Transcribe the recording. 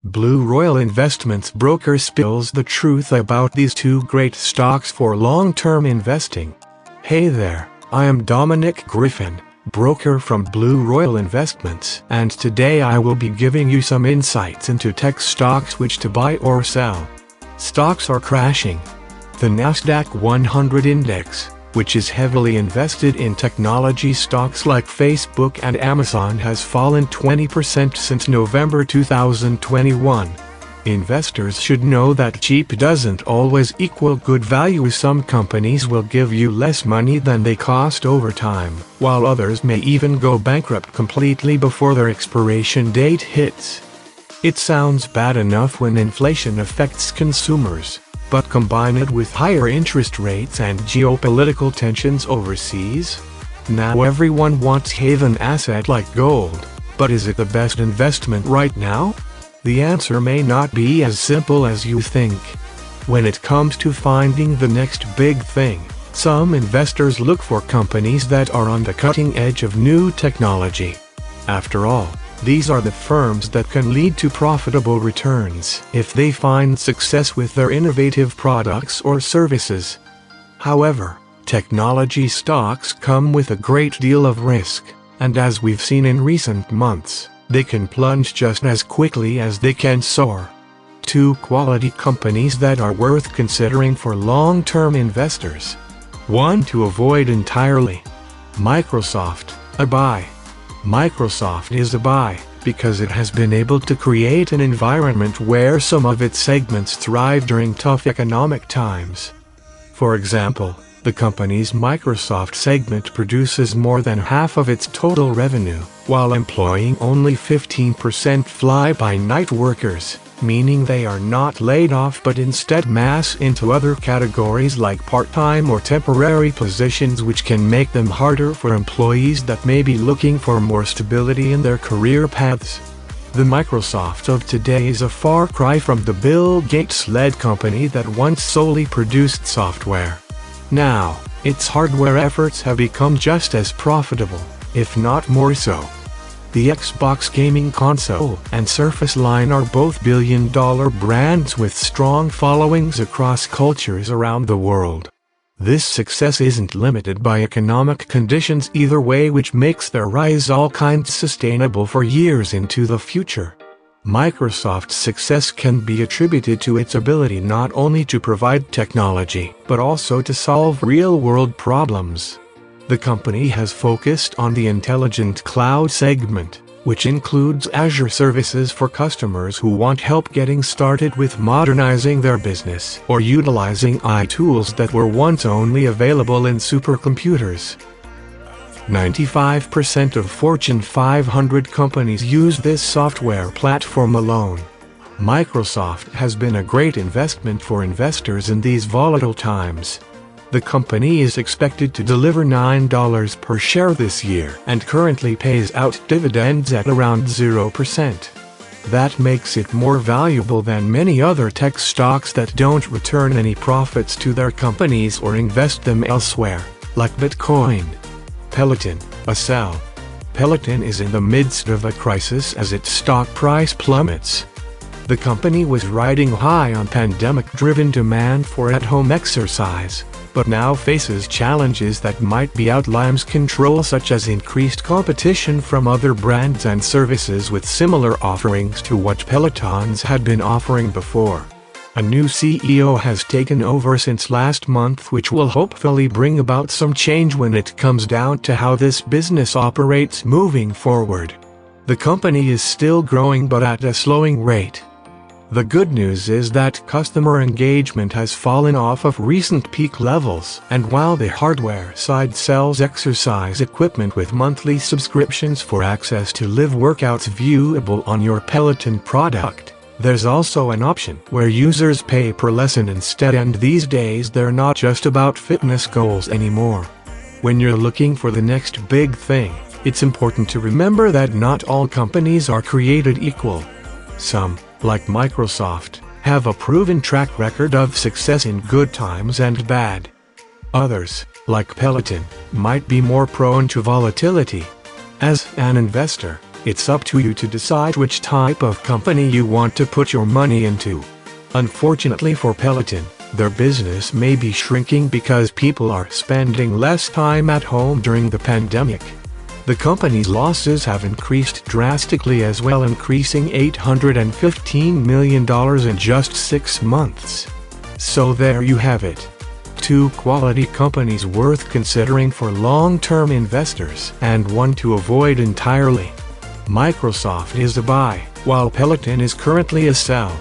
Blue Royal Investments broker spills the truth about these two great stocks for long-term investing. Hey there, I am Dominic Griffin, broker from Blue Royal Investments, and today I will be giving you some insights into tech stocks which to buy or sell. Stocks are crashing. The Nasdaq 100 index, which is heavily invested in technology stocks like Facebook and Amazon, has fallen 20% since November 2021. Investors should know that cheap doesn't always equal good value. Some companies will give you less money than they cost over time, while others may even go bankrupt completely before their expiration date hits. It sounds bad enough when inflation affects consumers, but combine it with higher interest rates and geopolitical tensions overseas. Now everyone wants haven asset like gold, but is it the best investment right now? The answer may not be as simple as you think. When it comes to finding the next big thing, some investors look for companies that are on the cutting edge of new technology. After all, these are the firms that can lead to profitable returns if they find success with their innovative products or services. However, technology stocks come with a great deal of risk, and as we've seen in recent months, they can plunge just as quickly as they can soar. Two quality companies that are worth considering for long-term investors. One to avoid entirely. Microsoft, a buy. Microsoft is a buy because it has been able to create an environment where some of its segments thrive during tough economic times. For example, the company's Microsoft segment produces more than half of its total revenue, while employing only 15% fly-by-night workers, meaning they are not laid off but instead mass into other categories like part-time or temporary positions, which can make them harder for employees that may be looking for more stability in their career paths. The Microsoft of today is a far cry from the Bill Gates-led company that once solely produced software. Now, its hardware efforts have become just as profitable, if not more so. The Xbox gaming console and Surface line are both billion-dollar brands with strong followings across cultures around the world. This success isn't limited by economic conditions either way, which makes their rise all kinds sustainable for years into the future. Microsoft's success can be attributed to its ability not only to provide technology, but also to solve real-world problems. The company has focused on the intelligent cloud segment, which includes Azure services for customers who want help getting started with modernizing their business or utilizing AI tools that were once only available in supercomputers. 95% of Fortune 500 companies use this software platform alone. Microsoft has been a great investment for investors in these volatile times. The company is expected to deliver $9 per share this year and currently pays out dividends at around 0%. That makes it more valuable than many other tech stocks that don't return any profits to their companies or invest them elsewhere, like Bitcoin. Peloton, a sell. Peloton is in the midst of a crisis as its stock price plummets. The company was riding high on pandemic-driven demand for at-home exercise, but now faces challenges that might be out of control, such as increased competition from other brands and services with similar offerings to what Peloton's had been offering before. A new CEO has taken over since last month, which will hopefully bring about some change when it comes down to how this business operates moving forward. The company is still growing but at a slowing rate. The good news is that customer engagement has fallen off of recent peak levels, and while the hardware side sells exercise equipment with monthly subscriptions for access to live workouts viewable on your Peloton product, there's also an option where users pay per lesson instead, and these days they're not just about fitness goals anymore. When you're looking for the next big thing, it's important to remember that not all companies are created equal. Some, like Microsoft, have a proven track record of success in good times and bad. Others, like Peloton, might be more prone to volatility. As an investor, It's up to you to decide which type of company you want to put your money into. Unfortunately for Peloton, their business may be shrinking because people are spending less time at home during the pandemic. The company's losses have increased drastically as well, increasing $815 million in just 6 months. So there you have it. 2 quality companies worth considering for long-term investors, and one to avoid entirely. Microsoft is a buy, while Peloton is currently a sell.